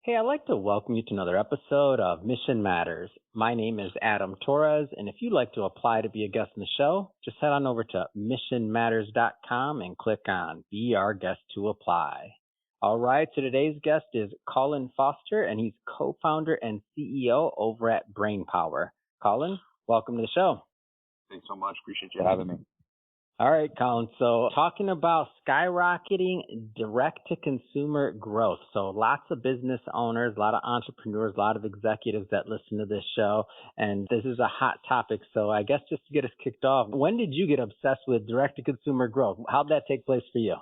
Hey, I'd like to welcome you to another episode of Mission Matters. My name is Adam Torres, and if you'd like to apply to be a guest in the show, just head on over to missionmatters.com and click on Be Our Guest to apply. All right, so today's guest is Colin Foster, and he's co-founder and CEO over at BrainPower. Colin, welcome to the show. Thanks so much. Appreciate you having me. All right, Colin. So talking about skyrocketing direct-to-consumer growth. So lots of business owners, a lot of entrepreneurs, a lot of executives that listen to this show, and this is a hot topic. So I guess just to get us kicked off, when did you get obsessed with direct-to-consumer growth? How did that take place for you?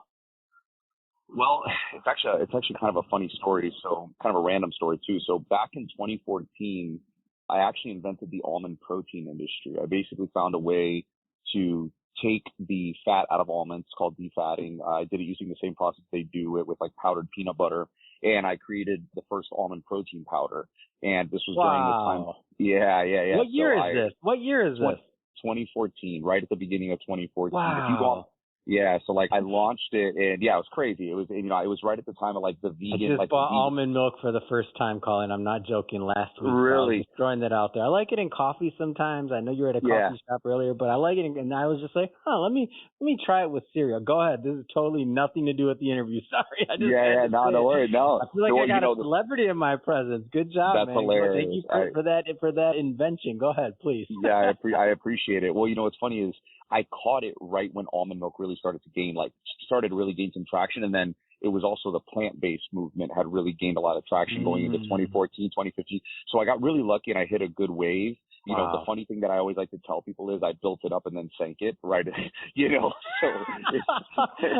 Well, it's actually kind of a funny story. So kind of a random story too. So back in 2014, I actually invented the almond protein industry. I basically found a way to take the fat out of almonds called defatting. I did it using the same process they do it with like powdered peanut butter. And I created the first almond protein powder. And this was during the time. Yeah. What year is this? What year is this? 2014, right at the beginning of 2014. Wow. If you go, so like I launched it and it was crazy. It was, it was right at the time of like the vegan. I just bought almond milk for the first time, Colin. I'm not joking. Last week. Really? So I was just throwing that out there. I like it in coffee sometimes. I know you were at a coffee shop earlier, but I like it. And I was just like, let me try it with cereal. Go ahead. This is totally nothing to do with the interview. Sorry. No worry. No. I feel like I got a celebrity in my presence. Good job, that's man. Hilarious. Thank you for that invention. Go ahead, please. Yeah, I appreciate it. Well, what's funny is I caught it right when almond milk really started to gain some traction. And then it was also the plant-based movement had really gained a lot of traction going into 2014, 2015. So I got really lucky and I hit a good wave. The funny thing that I always like to tell people is I built it up and then sank it, right? So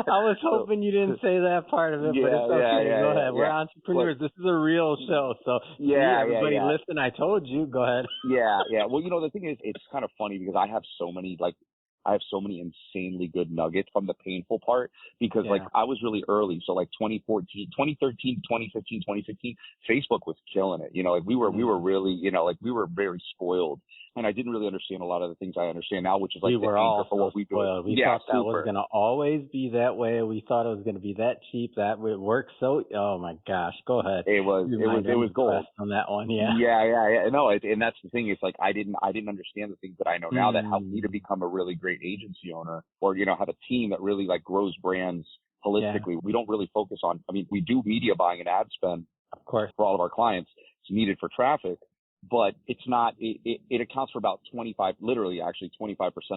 I was hoping you didn't say that part of it, but it's okay. Go ahead. We're entrepreneurs. This is a real show. So everybody listen, I told you. Go ahead. Yeah. Well, the thing is, it's kind of funny because I have so many insanely good nuggets from the painful part because I was really early. So like 2013, 2015, 2016, Facebook was killing it. We were really, we were very spoiled. And I didn't really understand a lot of the things I understand now, which is like we were all for what we do. We thought that was going to always be that way. We thought it was going to be that cheap. That would work. So, oh my gosh, go ahead. It was gold on that one. Yeah. No, and that's the thing. It's like I didn't understand the things that I know now that helped me to become a really great agency owner, or have a team that really like grows brands holistically. We don't really focus on. We do media buying and ad spend, of course, for all of our clients. It's needed for traffic. But it's not, it accounts for about 25%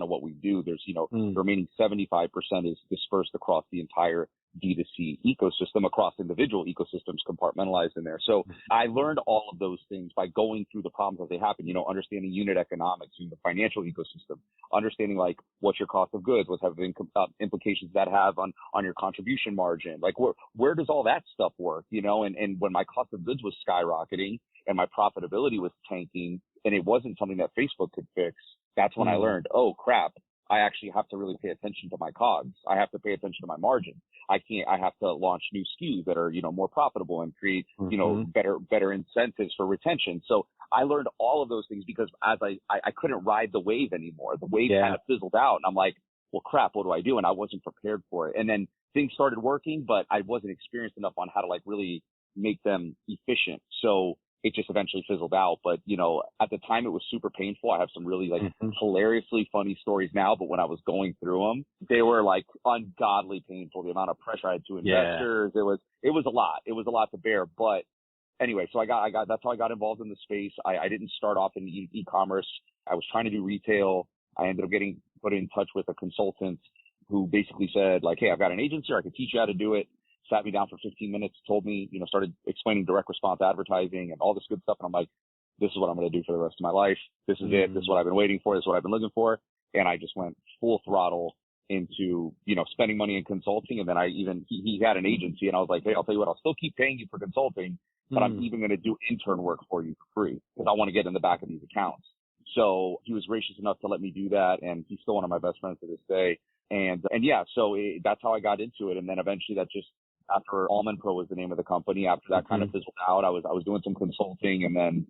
of what we do. There's, the remaining 75% is dispersed across the entire DTC ecosystem, across individual ecosystems compartmentalized in there. So I learned all of those things by going through the problems as they happen, understanding unit economics, the financial ecosystem, understanding like what's your cost of goods, what type of implications that have on your contribution margin, like where does all that stuff work, and when my cost of goods was skyrocketing, and my profitability was tanking and it wasn't something that Facebook could fix, that's when I learned, oh crap, I actually have to really pay attention to my COGS. I have to pay attention to my margin. I have to launch new SKUs that are, more profitable and create, better incentives for retention. So I learned all of those things because as I couldn't ride the wave anymore. The wave kind of fizzled out and I'm like, well, crap, what do I do? And I wasn't prepared for it. And then things started working, but I wasn't experienced enough on how to like really make them efficient. So it just eventually fizzled out. But, at the time it was super painful. I have some really like hilariously funny stories now, but when I was going through them, they were like ungodly painful. The amount of pressure I had to investors, it was a lot. It was a lot to bear. But anyway, so that's how I got involved in the space. I didn't start off in e-commerce. I was trying to do retail. I ended up getting put in touch with a consultant who basically said like, hey, I've got an agency, I could teach you how to do it. Sat me down for 15 minutes, told me, started explaining direct response advertising and all this good stuff. And I'm like, this is what I'm going to do for the rest of my life. This is it. This is what I've been waiting for. This is what I've been looking for. And I just went full throttle into, spending money in consulting. And then he had an agency and I was like, hey, I'll tell you what, I'll still keep paying you for consulting, but I'm even going to do intern work for you for free because I want to get in the back of these accounts. So he was gracious enough to let me do that. And he's still one of my best friends to this day. And so that's how I got into it. And then eventually after Almond Pro was the name of the company, after that kind of fizzled out, I was doing some consulting and then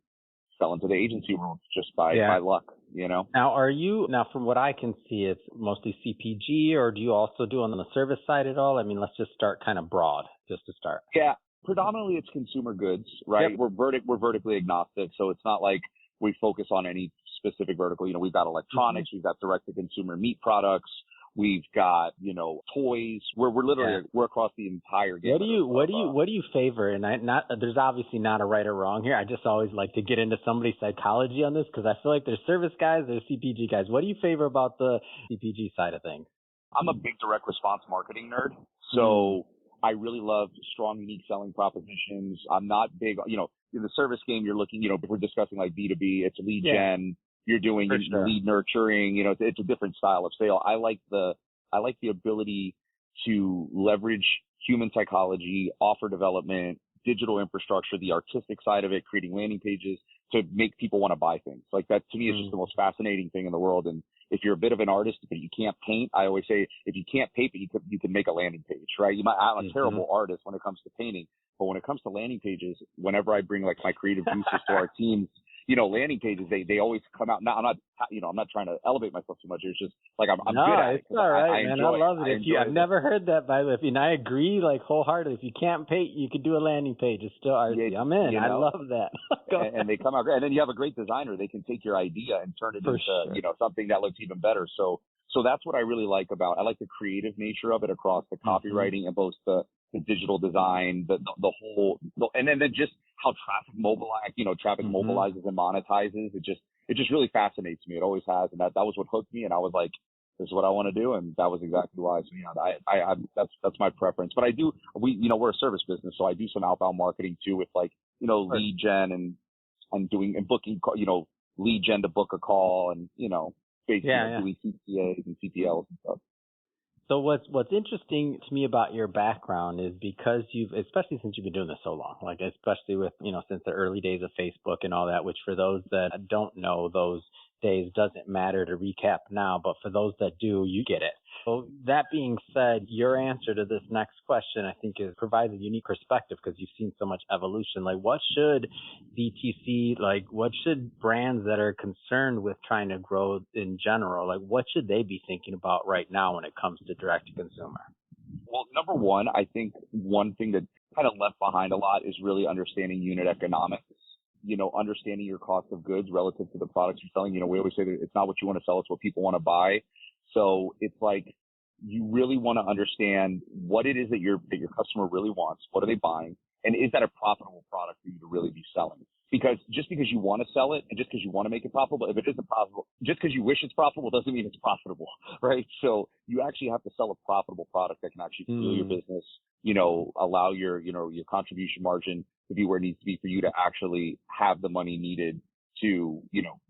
fell into the agency world just by luck, Now, from what I can see, it's mostly CPG, or do you also do on the service side at all? Let's just start kind of broad, just to start. Yeah. Predominantly it's consumer goods, right? Yep. We're vertically agnostic. So it's not like we focus on any specific vertical. We've got electronics, we've got direct to consumer meat products. We've got, toys. We're literally, we're across the entire game. What do you favor? And there's obviously not a right or wrong here. I just always like to get into somebody's psychology on this because I feel like there's service guys, there's CPG guys. What do you favor about the CPG side of things? I'm a big direct response marketing nerd. So I really love strong, unique selling propositions. I'm not big, in the service game, you're looking, if we're discussing like B2B, it's lead gen. You're doing lead nurturing, it's a different style of sale. I like the ability to leverage human psychology, offer development, digital infrastructure, the artistic side of it, creating landing pages to make people want to buy things. Like that to me is just the most fascinating thing in the world. And if you're a bit of an artist, but you can't paint, I always say if you can't paint, you can make a landing page, right? I'm a terrible artist when it comes to painting, but when it comes to landing pages, whenever I bring like my creative juices to our teams, landing pages, they always come out. Now, I'm not trying to elevate myself too much. It's just like I'm good at it. It's all right, man. I love it. I've never heard that, by the way. And I agree, like, wholeheartedly. If you can't paint, you could do a landing page. It's still artsy. I'm in. I love that. and they come out great. And then you have a great designer. They can take your idea and turn it into, something that looks even better. So that's what I really like about. I like the creative nature of it across the copywriting and both the digital design, the whole, and then just how traffic mobilizes and monetizes. It just really fascinates me. It always has. And that was what hooked me. And I was like, this is what I want to do. And that was exactly why. So that's my preference. But we're a service business. So I do some outbound marketing too with like, lead gen and booking, lead gen to book a call and, basically doing CPAs and CPLs and stuff. So what's interesting to me about your background is because especially since you've been doing this so long, like especially with, since the early days of Facebook and all that, which for those that don't know those days doesn't matter to recap now, but for those that do, you get it. So that being said, your answer to this next question, I think, provides a unique perspective because you've seen so much evolution. Like what should DTC, what should brands that are concerned with trying to grow in general, what should they be thinking about right now when it comes to direct to consumer? Well, number one, I think one thing that kind of left behind a lot is really understanding unit economics. Understanding your cost of goods relative to the products you're selling. We always say that it's not what you want to sell, it's what people want to buy. So it's like you really want to understand what it is that your customer really wants. What are they buying? And is that a profitable product for you to really be selling? Because just because you want to sell it and just because you want to make it profitable, if it isn't profitable, just because you wish it's profitable doesn't mean it's profitable, right? So you actually have to sell a profitable product that can actually fuel your business, allow your contribution margin to be where it needs to be for you to actually have the money needed to,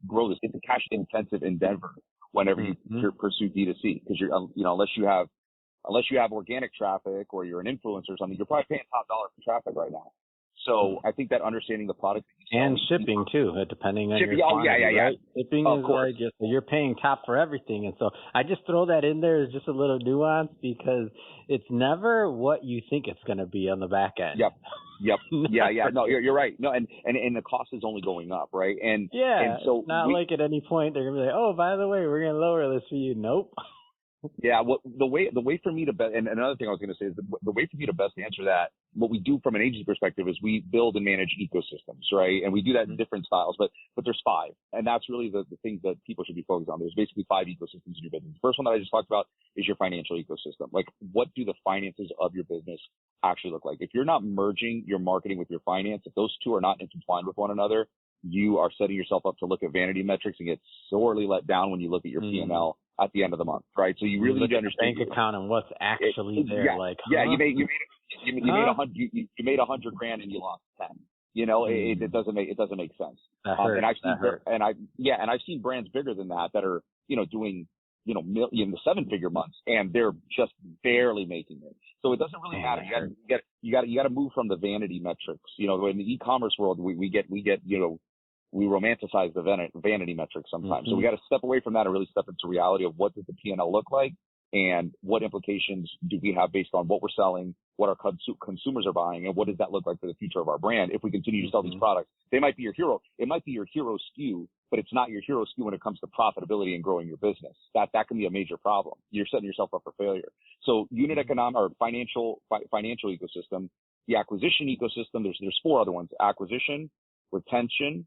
grow this. It's a cash intensive endeavor whenever you pursue D2C because unless you have organic traffic or you're an influencer or something, you're probably paying top dollar for traffic right now. So I think that understanding the product that you sell and shipping too, depending on your quantity, right? Shipping is you're paying top for everything, and so I just throw that in there as just a little nuance because it's never what you think it's going to be on the back end. Yep. Yeah. No, you're right. No, and the cost is only going up, right? And so it's not like at any point they're going to be like, oh, by the way, we're going to lower this for you. Nope. Yeah, the way for me to best, and another thing I was going to say is the way for me to best answer that, what we do from an agency perspective is we build and manage ecosystems, right? And we do that in different styles, but there's 5, and that's really the things that people should be focused on. There's basically 5 ecosystems in your business. The first one that I just talked about is your financial ecosystem. Like, what do the finances of your business actually look like? If you're not merging your marketing with your finance, if those two are not intertwined with one another, you are setting yourself up to look at vanity metrics and get sorely let down when you look at your P&L at the end of the month, right? So you really need to understand bank account and what's actually there. You made $100,000 and you lost 10. It doesn't make sense. I've seen brands bigger than that are doing the 7-figure months and they're just barely making it. So it doesn't really matter. You got to move from the vanity metrics. In the e-commerce world, we romanticize the vanity metrics sometimes. So we got to step away from that and really step into reality of what does the P&L look like and what implications do we have based on what we're selling, what our consumers are buying, and what does that look like for the future of our brand if we continue to sell these products. They might be your hero. It might be your hero SKU, but it's not your hero SKU when it comes to profitability and growing your business. That can be a major problem. You're setting yourself up for failure. So unit economic or financial ecosystem, the acquisition ecosystem, there's four other ones: acquisition, retention,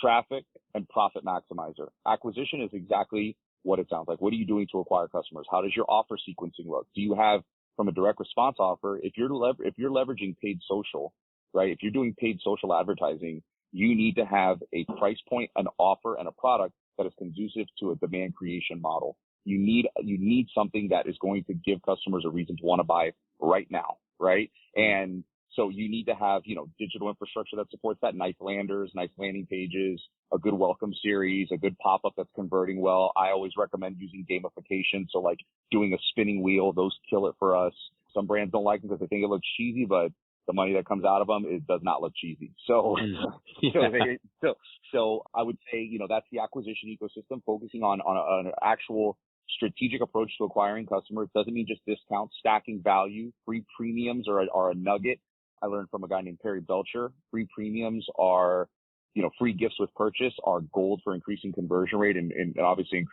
traffic, and profit maximizer. Acquisition is exactly what it sounds like. What are you doing to acquire customers? How does your offer sequencing look? Do you have, from a direct response offer, if you're leveraging paid social, right? If you're doing paid social advertising, you need to have a price point, an offer, and a product that is conducive to a demand creation model. You need something that is going to give customers a reason to want to buy right now, right? And so you need to have, digital infrastructure that supports that, nice landers, nice landing pages, a good welcome series, a good pop-up that's converting well. I always recommend using gamification. So like doing a spinning wheel, those kill it for us. Some brands don't like them because they think it looks cheesy, but the money that comes out of them, it does not look cheesy. So, so I would say, that's the acquisition ecosystem, focusing on an actual strategic approach to acquiring customers. Doesn't mean just discounts, stacking value. Free premiums are a nugget. I learned from a guy named Perry Belcher. Free premiums are, free gifts with purchase are gold for increasing conversion rate and obviously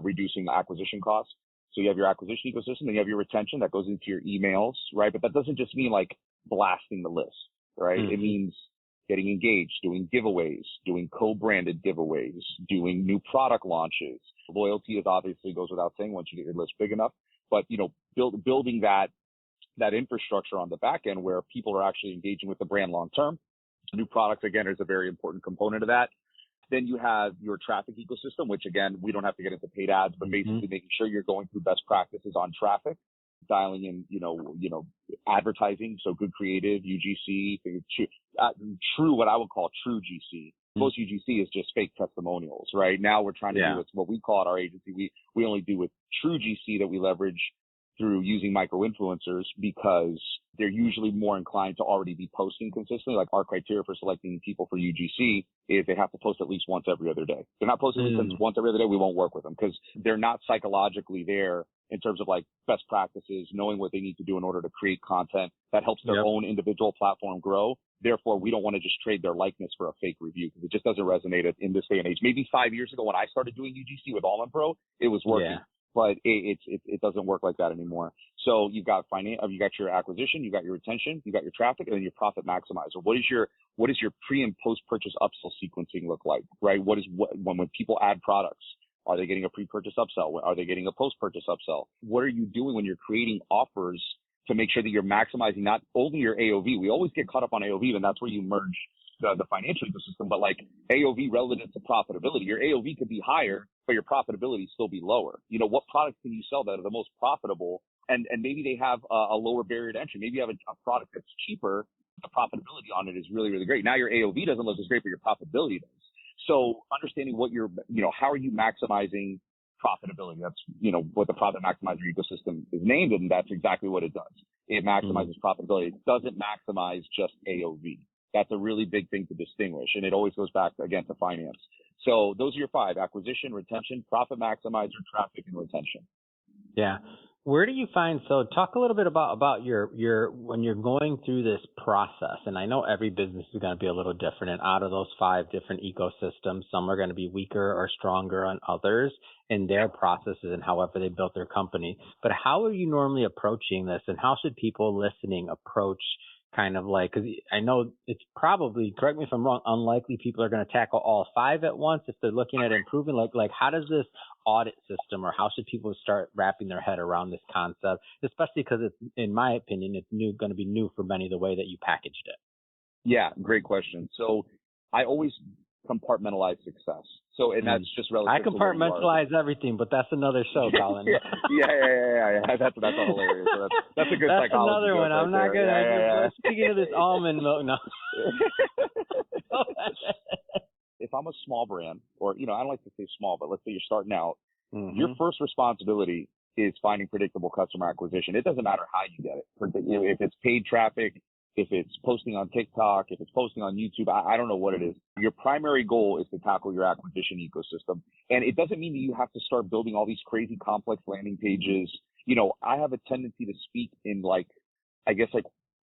reducing acquisition costs. So you have your acquisition ecosystem, then you have your retention that goes into your emails, right? But that doesn't just mean like blasting the list, right? Mm-hmm. It means getting engaged, doing giveaways, doing co-branded giveaways, doing new product launches. Loyalty is obviously goes without saying once you get your list big enough, but building that infrastructure on the back end where people are actually engaging with the brand long term. New products, again, is a very important component of that. Then you have your traffic ecosystem, which again, we don't have to get into paid ads, but basically making sure you're going through best practices on traffic, dialing in, advertising. So good creative, UGC, what I would call true GC. Most UGC is just fake testimonials, right? Now we're trying to do what we call at our agency. We only do with true GC that we leverage through using micro influencers because they're usually more inclined to already be posting consistently. Like our criteria for selecting people for UGC is they have to post at least once every other day. If they're not posting at least once every other day, we won't work with them because they're not psychologically there in terms of like best practices, knowing what they need to do in order to create content that helps their own individual platform grow. Therefore, we don't want to just trade their likeness for a fake review because it just doesn't resonate in this day and age. Maybe 5 years ago when I started doing UGC with All In Pro, it was working. Yeah. But it doesn't work like that anymore. So you've got your acquisition, you've got your retention, you've got your traffic, and then your profit maximizer. What is your pre and post purchase upsell sequencing look like, right? When people add products, are they getting a pre-purchase upsell? Are they getting a post-purchase upsell? What are you doing when you're creating offers to make sure that you're maximizing not only your AOV? We always get caught up on AOV, and that's where you merge the financial ecosystem, but like AOV relative to profitability. Your AOV could be higher, but your profitability still be lower. What products can you sell that are the most profitable? And maybe they have a lower barrier to entry. Maybe you have a product that's cheaper. The profitability on it is really, really great. Now your AOV doesn't look as great, but your profitability does. So understanding how are you maximizing profitability? That's, what the profit maximizer ecosystem is named, and that's exactly what it does. It maximizes profitability. It doesn't maximize just AOV. That's a really big thing to distinguish, and it always goes back, again, to finance. So those are your 5: acquisition, retention, profit maximizer, traffic, and retention. Yeah. Where do you find, so talk a little bit about your when you're going through this process, and I know every business is going to be a little different, and out of those 5 different ecosystems, some are going to be weaker or stronger on others in their processes and however they built their company. But how are you normally approaching this, and how should people listening approach kind of like, because I know it's probably, correct me if I'm wrong, unlikely people are going to tackle all 5 at once if they're looking at improving. Like how does this audit system, or how should people start wrapping their head around this concept, especially because it's, in my opinion, it's going to be new for many the way that you packaged it? Yeah, great question. So I always compartmentalize success. So, and that's just relative. I compartmentalize everything, but that's another show, Colin. yeah. That's hilarious. So that's a good psychology. That's another one. I'm not good. I'm speaking of this almond milk now. If I'm a small brand, or, I don't like to say small, but let's say you're starting out, your first responsibility is finding predictable customer acquisition. It doesn't matter how you get it. If it's paid traffic, if it's posting on TikTok, if it's posting on YouTube, I don't know what it is. Your primary goal is to tackle your acquisition ecosystem. And it doesn't mean that you have to start building all these crazy complex landing pages. I have a tendency to speak in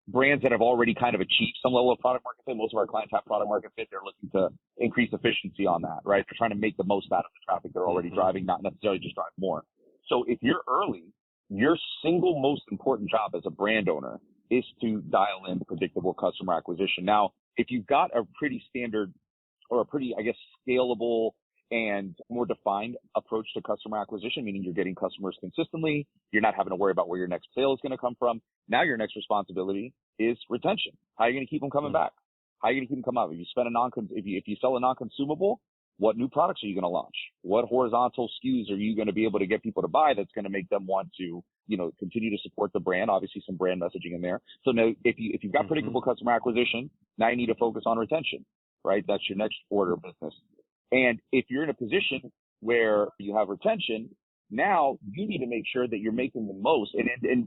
brands that have already kind of achieved some level of product market fit. Most of our clients have product market fit. They're looking to increase efficiency on that, right? They're trying to make the most out of the traffic they're already driving, not necessarily just drive more. So if you're early, your single most important job as a brand owner is to dial in predictable customer acquisition. Now, if you've got a pretty standard or a pretty, I guess, scalable and more defined approach to customer acquisition, meaning you're getting customers consistently, you're not having to worry about where your next sale is going to come from. Now your next responsibility is retention. How are you going to keep them coming back? How are you going to keep them coming out? If you sell a non-consumable, what new products are you going to launch? What horizontal SKUs are you going to be able to get people to buy that's going to make them want to, continue to support the brand? Obviously some brand messaging in there. So now if you've got predictable customer acquisition, now you need to focus on retention, right? That's your next order of business. And if you're in a position where you have retention, now you need to make sure that you're making the most. And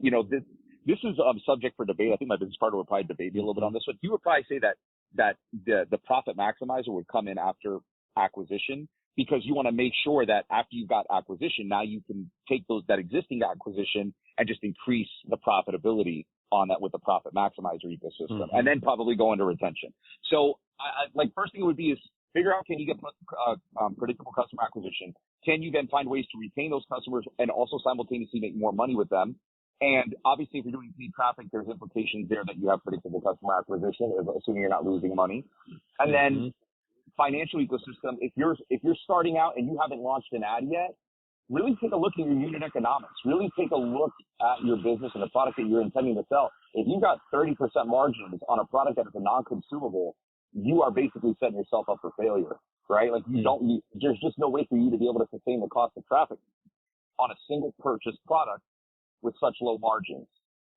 this is a subject for debate. I think my business partner would probably debate me a little bit on this, but he would probably say that the profit maximizer would come in after acquisition, because you want to make sure that after you've got acquisition, now you can take that existing acquisition and just increase the profitability on that with the profit maximizer ecosystem, and then probably go into retention. So first thing it would be is figure out, can you get predictable customer acquisition? Can you then find ways to retain those customers and also simultaneously make more money with them? And obviously, if you're doing paid traffic, there's implications there that you have predictable customer acquisition, assuming you're not losing money. And then financial ecosystem, if you're starting out and you haven't launched an ad yet, really take a look at your unit economics. Really take a look at your business and the product that you're intending to sell. If you've got 30% margins on a product that is a non-consumable, you are basically setting yourself up for failure, right? Like there's just no way for you to be able to sustain the cost of traffic on a single purchase product with such low margins.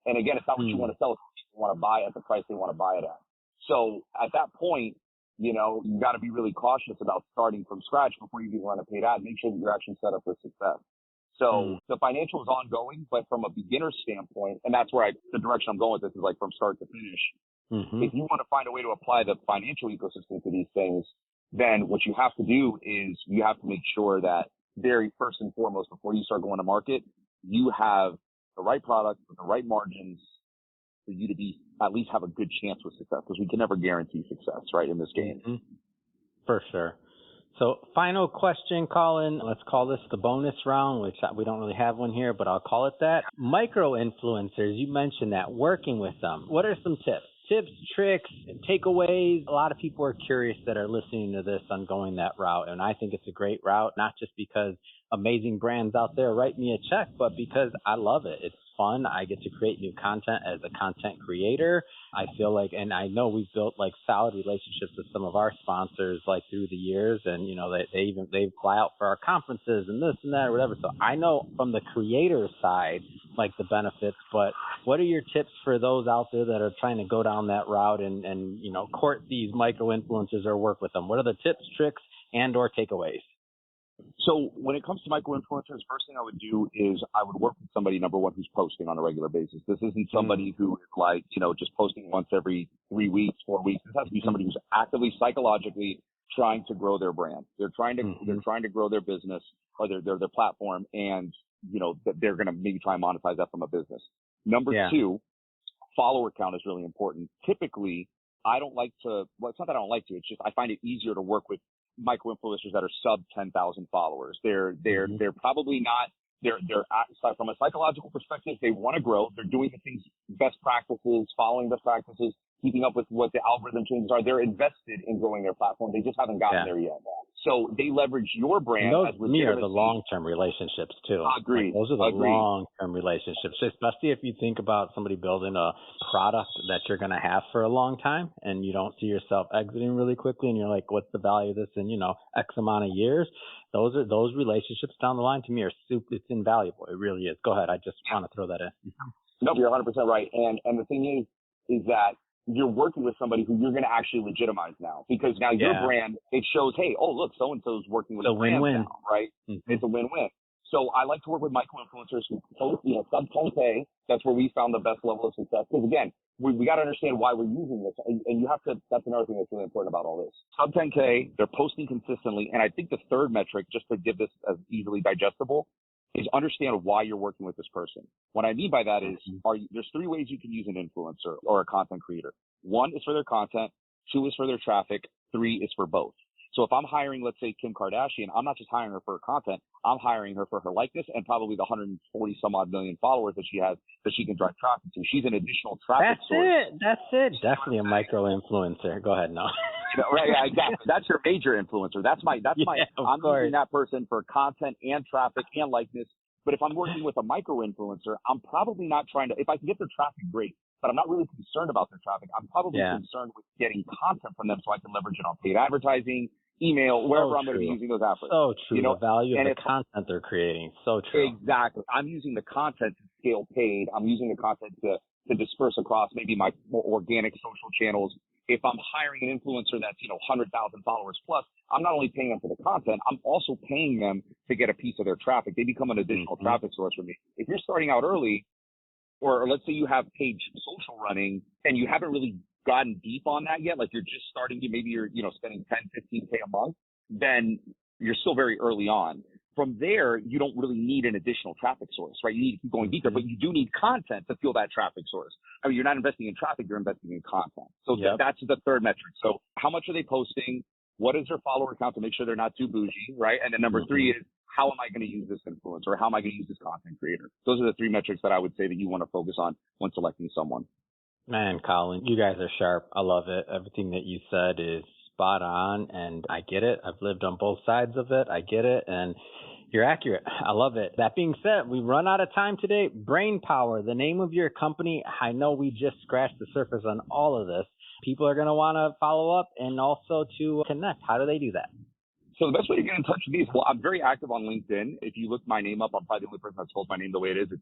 And again, it's not what you want to sell. It's what people want to buy at the price they want to buy it at. So at that point, you got to be really cautious about starting from scratch before you even run a paid ad. Make sure that you're actually set up for success. So the financial is ongoing, but from a beginner standpoint, and that's where the direction I'm going with this is like from start to finish. If you want to find a way to apply the financial ecosystem to these things, then what you have to do is you have to make sure that very first and foremost, before you start going to market, you have the right product with the right margins for you to at least have a good chance with success, because we can never guarantee success, right, in this game. For sure. So final question, Colin. Let's call this the bonus round, which we don't really have one here, but I'll call it that. Micro-influencers, you mentioned that, working with them. What are some tips, tricks, takeaways? A lot of people are curious that are listening to this on going that route, and I think it's a great route, not just because amazing brands out there write me a check, but because I love it. It's fun. I get to create new content as a content creator. I feel like, and I know we've built like solid relationships with some of our sponsors like through the years, and they fly out for our conferences and this and that or whatever. So I know from the creator side like the benefits, but what are your tips for those out there that are trying to go down that route and court these micro influencers or work with them? What are the tips, tricks, and or takeaways? So when it comes to micro-influencers, first thing I would do is I would work with somebody, number one, who's posting on a regular basis. This isn't somebody who is like, just posting once every 3 weeks, 4 weeks. This has to be somebody who's actively, psychologically trying to grow their brand. They're trying to grow their business or their platform, and, that they're going to maybe try and monetize that from a business. Number two, follower count is really important. Typically, I don't like to, well, it's not that I don't like to, it's just I find it easier to work with micro influencers that are sub 10,000 followers. They're probably not, from a psychological perspective, they want to grow. They're doing the things, best practices, following best practices, keeping up with what the algorithm changes are. They're invested in growing their platform. They just haven't gotten there yet. So they leverage your brand. And those, to me, are the long-term relationships too. Agreed. Those are the long-term relationships, especially if you think about somebody building a product that you're going to have for a long time and you don't see yourself exiting really quickly and you're like, what's the value of this in, X amount of years? Those relationships down the line to me it's invaluable. It really is. Go ahead. I just want to throw that in. No, you're 100% right. And the thing is that you're working with somebody who you're going to actually legitimize now, because now your brand, it shows, hey, oh, look, so-and-so's working with a win-win now, right? It's a win-win. So I like to work with micro-influencers who post, sub 10K. That's where we found the best level of success. Because again, we got to understand why we're using this. And you have to, that's another thing that's really important about all this. Sub 10K, they're posting consistently. And I think the third metric, just to give this as easily digestible, is understand why you're working with this person. What I mean by that is, there's 3 ways you can use an influencer or a content creator. 1 is for their content, 2 is for their traffic, 3 is for both. So if I'm hiring, let's say, Kim Kardashian, I'm not just hiring her for her content. I'm hiring her for her likeness and probably the 140 some odd million followers that she has that she can drive traffic to. She's an additional traffic source. That's it. Definitely a micro influencer. Go ahead, no. Right, yeah, exactly. That's your major influencer. I'm using that person for content and traffic and likeness. But if I'm working with a micro influencer, I'm probably not trying to, if I can get their traffic, great, but I'm not really concerned about their traffic. I'm probably concerned with getting content from them so I can leverage it on paid advertising, email, wherever I'm going to be using those efforts. So true. The value of the content they're creating. So true. Exactly. I'm using the content to scale paid. I'm using the content to disperse across maybe my more organic social channels. If I'm hiring an influencer that's, 100,000 followers plus, I'm not only paying them for the content, I'm also paying them to get a piece of their traffic. They become an additional traffic source for me. If you're starting out early, or let's say you have paid social running and you haven't really gotten deep on that yet, like you're just starting, maybe you're, spending 10, 15K a month, then you're still very early on. From there, you don't really need an additional traffic source, right? You need to keep going deeper, but you do need content to fuel that traffic source. I mean, you're not investing in traffic, you're investing in content. So that's the third metric. So how much are they posting? What is their follower count to make sure they're not too bougie, right? And then number three is, how am I going to use this influencer, or how am I going to use this content creator? Those are the three metrics that I would say that you want to focus on when selecting someone. Man, Colin, you guys are sharp. I love it. Everything that you said is spot on, and I get it. I've lived on both sides of it. I get it, and you're accurate. I love it. That being said, we run out of time today. Brain Power, the name of your company. I know we just scratched the surface on all of this. People are going to want to follow up and also to connect. How do they do that? So the best way to get in touch with me is, I'm very active on LinkedIn. If you look my name up, I'm probably the only person that spells my name the way it is. It's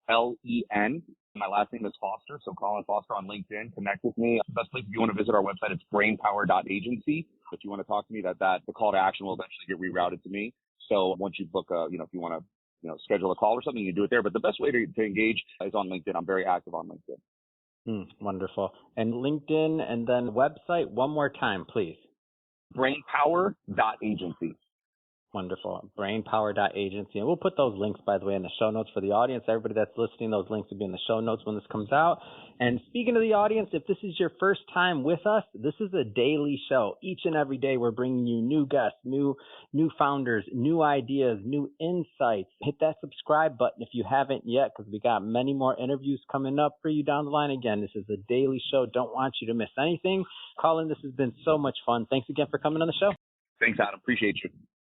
Caulen. My last name is Foster, so Colin Foster on LinkedIn. Connect with me. The best place, if you want to visit our website, it's brainpower.agency. If you want to talk to me, the call to action will eventually get rerouted to me. So once you book if you want to, schedule a call or something, you can do it there. But the best way to engage is on LinkedIn. I'm very active on LinkedIn. Wonderful. And LinkedIn and then website, one more time, please. Brainpower.agency. Wonderful. Brainpower.agency. And we'll put those links, by the way, in the show notes for the audience. Everybody that's listening, those links will be in the show notes when this comes out. And speaking of the audience, if this is your first time with us, this is a daily show. Each and every day, we're bringing you new guests, new founders, new ideas, new insights. Hit that subscribe button if you haven't yet, because we got many more interviews coming up for you down the line. Again, this is a daily show. Don't want you to miss anything. Colin, this has been so much fun. Thanks again for coming on the show. Thanks, Adam. Appreciate you.